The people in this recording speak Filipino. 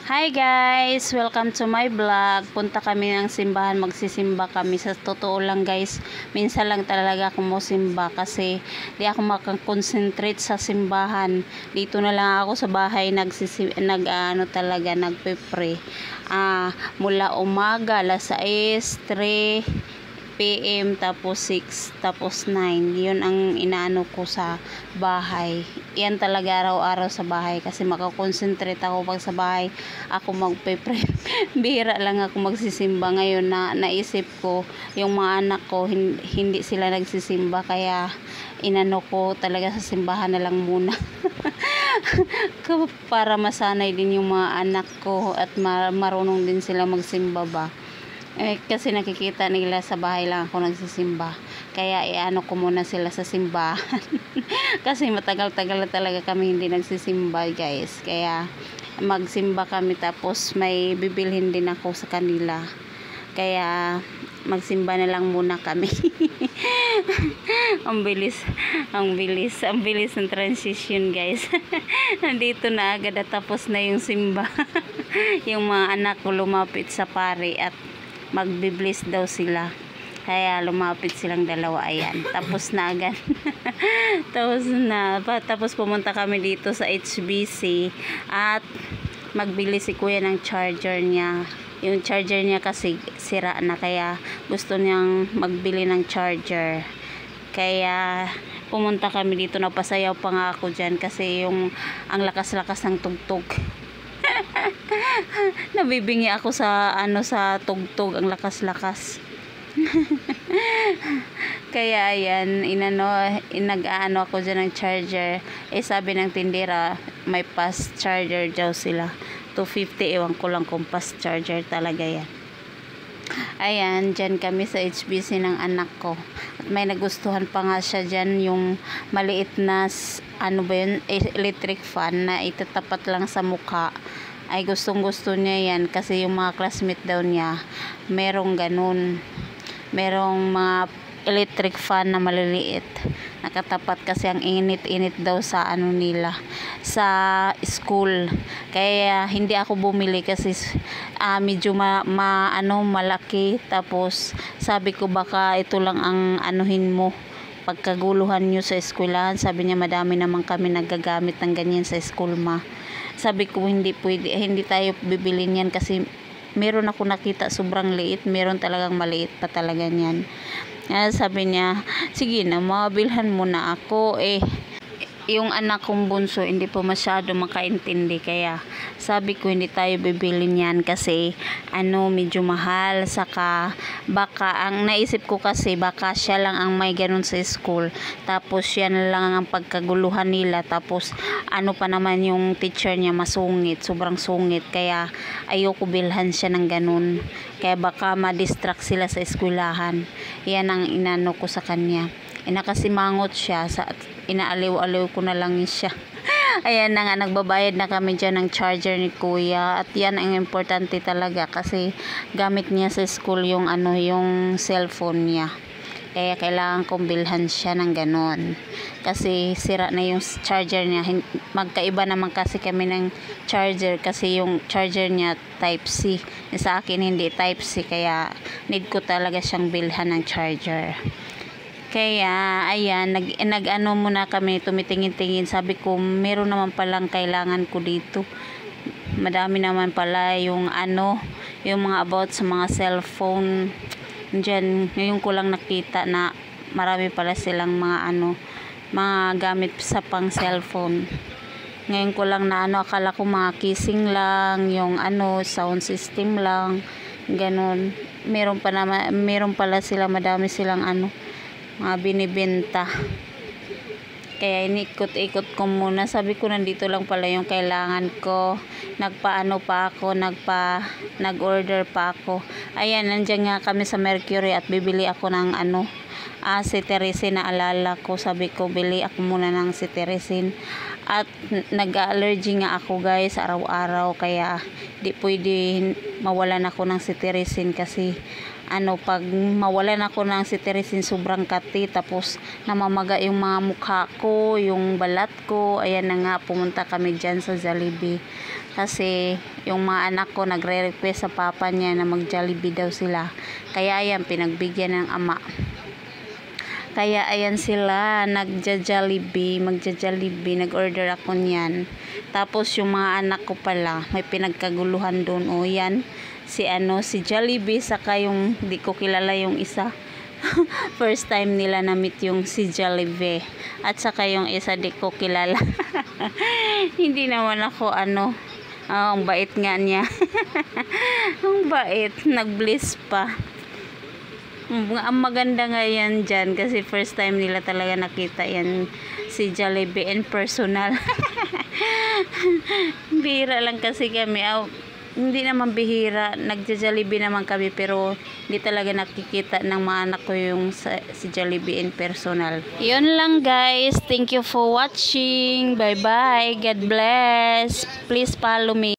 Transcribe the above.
Hi guys! Welcome to my vlog. Punta kami ng simbahan, magsisimba kami. Sa totoo lang guys, minsan lang talaga ako musimba kasi di ako makakonsentrate sa simbahan. Dito na lang ako sa bahay nagpe-pray. Mula umaga, alas 6, 3 PM, tapos 6, tapos 9. Yun ang inaano ko sa bahay. Yan talaga araw-araw sa bahay kasi makakonsentrate ako pag sa bahay ako magpe-pray. Bihira lang ako magsisimba ngayon na naisip ko yung mga anak ko hindi sila nagsisimba kaya inano ko talaga sa simbahan na lang muna. Para masanay din yung mga anak ko at marunong din sila magsimba ba. Kasi nakikita nila sa bahay lang ako nagsisimba. Kaya iano ko muna sila sa simbahan. Kasi matagal-tagal na talaga kami hindi nagsisimba guys. Kaya magsimba kami tapos may bibilhin din ako sa kanila. Kaya magsimba na lang muna kami. ang bilis ng transition guys. Nandito na agad at tapos na yung simba. Yung mga anak ko lumapit sa pare at magbi-bless daw sila. Kaya lumapit silang dalawa, ayan. Tapos na agad. Tapos pumunta kami dito sa HBC at magbili si kuya ng charger niya. Yung charger niya kasi sira na kaya gusto niyang magbili ng charger. Kaya pumunta kami dito, napasayaw pa nga ako dyan kasi ang lakas-lakas ng tugtog. Nabibingi ako sa tugtog, ang lakas-lakas. Kaya ayan, nag-aano ako dyan ng charger. Sabi ng tindera may fast charger daw sila, 250. Ewan ko lang kung fast charger talaga yan. Ayan, dyan kami sa HBC ng anak ko. At may nagustuhan pa nga siya dyan, yung maliit na electric fan na itatapat lang sa mukha. Ay gustong gusto niya yan kasi yung mga classmate daw niya merong ganun, merong mga electric fan na maliliit nakatapat kasi ang init-init daw sa nila sa school. Kaya hindi ako bumili kasi medyo malaki. Tapos sabi ko baka ito lang ang anuhin mo pagkaguluhan nyo sa eskwelahan. Sabi niya madami naman kami nagagamit ng ganyan sa school ma. Sabi ko hindi pwede, hindi tayo bibili niyan kasi meron ako nakita sobrang liit, meron talagang maliit pa talaga niyan. Sabi niya sige na, mabilhan mo na ako. Yung anak kong bunso hindi po masyado makaintindi kaya sabi ko hindi tayo bibili niyan kasi medyo mahal, saka baka ang naisip ko kasi baka siya lang ang may ganun sa school tapos yan lang ang pagkaguluhan nila, tapos pa naman yung teacher niya masungit, sobrang sungit, kaya ayoko bilhan siya ng ganun, kaya baka ma-distract sila sa eskwelahan. Yan ang inano ko sa kanya. Nakasimangot siya inaaliw-aliw ko na lang siya. Ayan na nga, nagbabayad na kami dyan ng charger ni kuya at yan ang importante talaga kasi gamit niya sa school yung yung cellphone niya. Kaya kailangan kong bilhan siya ng ganon kasi sira na yung charger niya. Magkaiba naman kasi kami ng charger kasi yung charger niya type C, sa akin hindi type C, kaya need ko talaga siyang bilhan ng charger. Kaya ayan, nag-ano muna kami, tumitingin-tingin. Sabi ko meron naman palang kailangan ko dito, madami naman pala yung yung mga about sa mga cellphone dyan. Ngayon ko lang nakita na marami pala silang mga mga gamit sa pang cellphone. Ngayon ko lang na akala ko mga kissing lang, yung sound system lang, ganon. Meron pala sila, madami silang mga binibenta. Kaya inikot-ikot ko muna. Sabi ko nandito lang pala yung kailangan ko. Nag-order pa ako. Ayan, nandiyan nga kami sa Mercury at bibili ako ng si Teresin, naalala ko, sabi ko bili ako muna ng si Teresin. At nag-allergy nga ako guys araw-araw, kaya di pwede mawalan ako ng si Teresin kasi pag mawalan ako ng si Teresin sobrang kati, tapos namamaga yung mga mukha ko, yung balat ko. Ayan na nga, pumunta kami dyan sa Jollibee kasi yung mga anak ko nagre-request sa papa niya na mag-Jollibee daw sila, kaya ayan, pinagbigyan ng ama. Kaya ayan sila, magja-Jollibee, nag-order ako niyan. Tapos yung mga anak ko pala, may pinagkaguluhan doon. O yan, si Jollibee, saka yung di ko kilala yung isa. First time nila na-meet yung si Jollibee. At saka yung isa di ko kilala. Hindi naman ako ang bait nga niya. Ang bait, nag-bliss pa. Ang maganda nga yan dyan kasi first time nila talaga nakita yan si Jollibee in personal. Bihira lang kasi kami. Hindi naman bihira, nagja-Jollibee naman kami, pero hindi talaga nakikita ng mga anak ko yung si Jollibee in personal. Yun lang guys, thank you for watching. Bye bye, God bless. Please follow me.